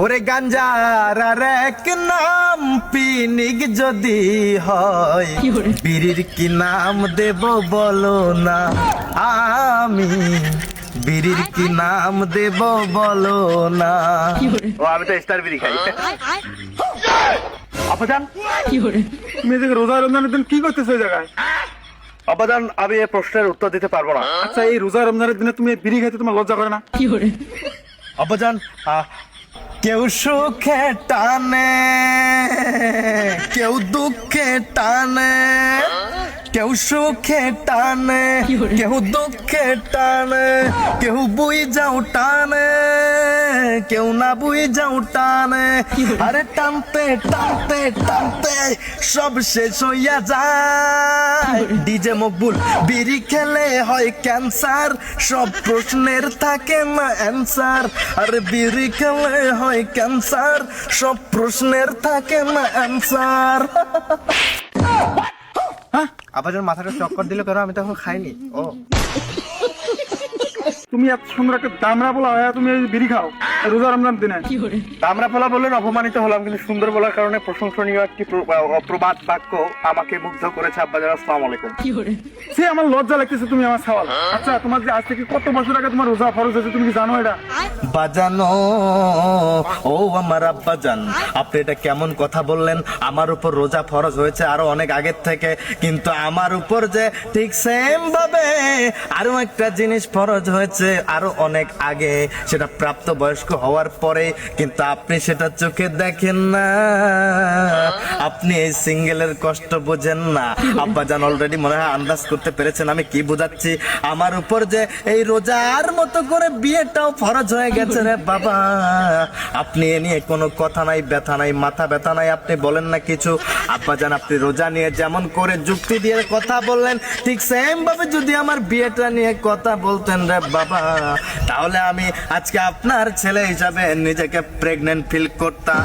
ওরে গাঞ্জার আর এক নাম পিনিক যদি হয়, বিড়ির কি নাম দেব বলো না, আমি বিড়ির কি নাম দেব বলো না। ও আমি তো স্টার বিড়ি খাই। আপাজান তুমি এদিকে রোজা রমজানের দিন কি করতেছো এই জায়গায়? আপাজান আমি এই প্রশ্নের উত্তর দিতে পারবো না। আচ্ছা, এই রোজা রমজানের দিনে তুমি বিড়ি খাইতে তোমার লজ্জা করে না? আপাজান কেউ সুখে টানে, কেউ দুঃখে টানে, কেউ সুখে টানে, কেউ দুঃখে টানে, কেউ বুই যাও টানে, কেউ না বুই যাও টানে। আরে টানতে টানতে টানতে সব শেষ হইয়া যায়। ডিজে মকবুল বিড়ি খেলে হয় ক্যান্সার, সব প্রশ্নের থাকে না অ্যান্সার। আরে বিড়ি খেলে হয় ক্যান্সার, সব প্রশ্নের থাকে না অ্যান্সার। আবার মাথাটা চক্কর দিল কেন? আমি তো এখন খাইনি। ও তুমি এত সুন্দর একটা দামরা বলা হয়, তুমি এই বিড়ি খাও রোজা রমজান দিনে? দামরা বলা বললেন, অপমানিত হলাম, কিন্তু সুন্দর বলার কারণে প্রশংসনীয় একটি প্রবাদ বাক্য আমাকে মুগ্ধ করেছে। আব্বাজান আসসালামু আলাইকুম। সে আমার লজ্জা লাগতেছে, তুমি আমার সওয়াল। আচ্ছা, তোমার যে আজ থেকে কত বছর আগে তোমার রোজা ফরজ হয়েছে তুমি কি জানো এটা? বাজানো ও আমার আব্বাজান, আপনি এটা কেমন কথা বললেন? আমার উপর রোজা ফরজ হয়েছে আরো অনেক আগের থেকে, কিন্তু আমার উপর যে ঠিক সেম ভাবে আরো একটা জিনিস ফরজ হয়েছে আরো অনেক আগে, সেটা প্রাপ্ত বয়স্ক হওয়ার পরে, কিন্তু আপনি সেটা চোখে দেখেন না। আপনি এই সিঙ্গেলের কষ্ট বোঝেন না। আব্বাজান অলরেডি মনে হয় আন্দাজ করতে পেরেছেন আমি কি বোঝাচ্ছি। আমার উপর যে এই রোজার মতো করে বিয়েটাও ফরজ হয়ে গেছে রে বাবা। আপনি এ নিয়ে কোনো কথা নাই, ব্যথা নাই, মাথা ব্যথা নাই, আপনি বলেন না কিছু। আব্বাজান আপনি রোজা নিয়ে যেমন করে যুক্তি দিয়ে কথা বললেন, ঠিক সেম ভাবে যদি আমার বিয়েটা নিয়ে কথা বলতেন রে বাবা, তাহলে আমি আজকে আপনার ছেলে হিসাবে নিজেকে প্রেগনেন্ট ফিল করতাম,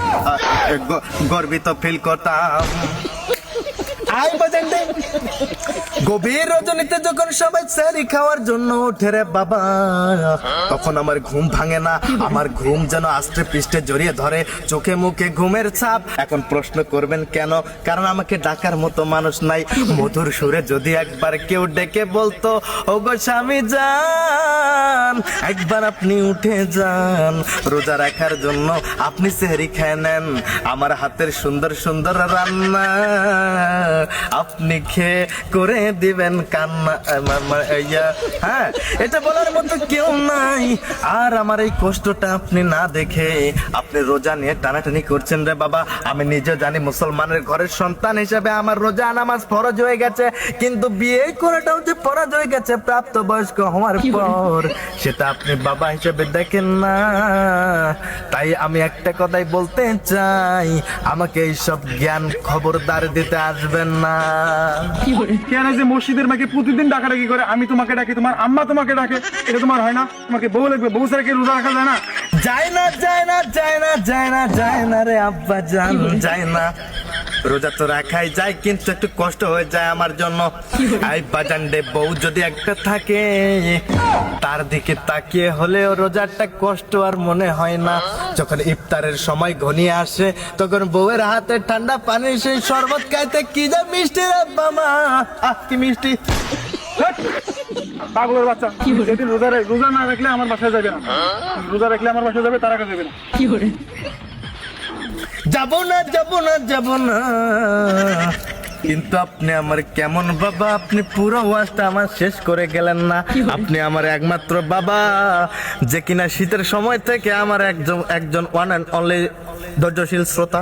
গর্বিত ফিল করতাম। গভীর রজনীতে যখন সবাই সেহরি খাওয়ার জন্য ওঠে রে বাবা, তখন আমার ঘুম ভাঙে না। আমার ঘুম যেন আস্তে পৃষ্ঠে জড়িয়ে ধরে, চোখে মুখে ঘুমের ছাপ। এখন প্রশ্ন করবেন কেন? কারণ আমাকে ডাকার মতো মানুষ নাই। মধুর সুরে যদি একবার কেউ ডেকে বলতো, ওগো স্বামী যান, একবার আপনি উঠে যান, রোজা রাখার জন্য আপনি সেহরি খেয়ে নেন, আমার হাতের সুন্দর সুন্দর রান্না আপনি খেয়ে করে দিবেন কান্না। হ্যাঁ, এটা বলার মতো কেউ নাই। আর আমার এই কষ্টটা আপনি না দেখে আপনি রোজা নিয়ে টানাটানি করছেন রে বাবা। আমি নিজে জানি মুসলমানের ঘরের সন্তান হিসেবে আমার রোজা নামাজ ফরজ হয়ে গেছে, কিন্তু বিয়ে করাটাও যে ফরজ হয়ে গেছে প্রাপ্ত বয়স্ক হওয়ার পর, সেটা আপনি বাবা হিসেবে দেখেন না। তাই আমি একটা কথাই বলতে চাই, আমাকে এইসব জ্ঞান খবরদার দিতে আসবেন না। কেন যে মসজিদের মাকে প্রতিদিন ডাকাডাকি করে, আমি তোমাকে ডাকি, তোমার আম্মা তোমাকে ডাকে, এটা তোমার হয় না? তোমাকে বউ লাগবে, বউ ছাড়া কি রোজা রাখা যায় না? যায় না, যায় না, যায় না, যায় না, যায় না রে আব্বা জান, যায় না। রোজা তো রাখাই যায়, কিন্তু একটু কষ্ট হয়ে যায় আমার জন্য। আই বাজান রে, বউ যদি একটা থাকে, তার দিকে তাকিয়ে হলেও রোজারটা কষ্ট আর মনে হয় না। যখন ইফতারের সময় ঘনিয়ে আসে, তখন বউয়ের হাতে ঠান্ডা পানি সেই শরবত খাইতে কি যা মিষ্টি রে বাবা, কি মিষ্টি। পাগলের বাচ্চা, যেদিন রোজা না রাখলে আমার বাসায় যাবে না, রোজা রাখলে আমার বাসায় যাবে, তার আগে যাবে না। যাবো না, যাবো না, যাবো না। কিন্তু আপনি আমার কেমন বাবা, আপনি পুরো ওয়াজটা আমার শেষ করে গেলেন না। আপনি আমার একমাত্র বাবা, যে কিনা শীতের সময় থেকে আমার একজন ওয়ান অ্যান্ড অনলি ধৈর্যশীল শ্রোতা।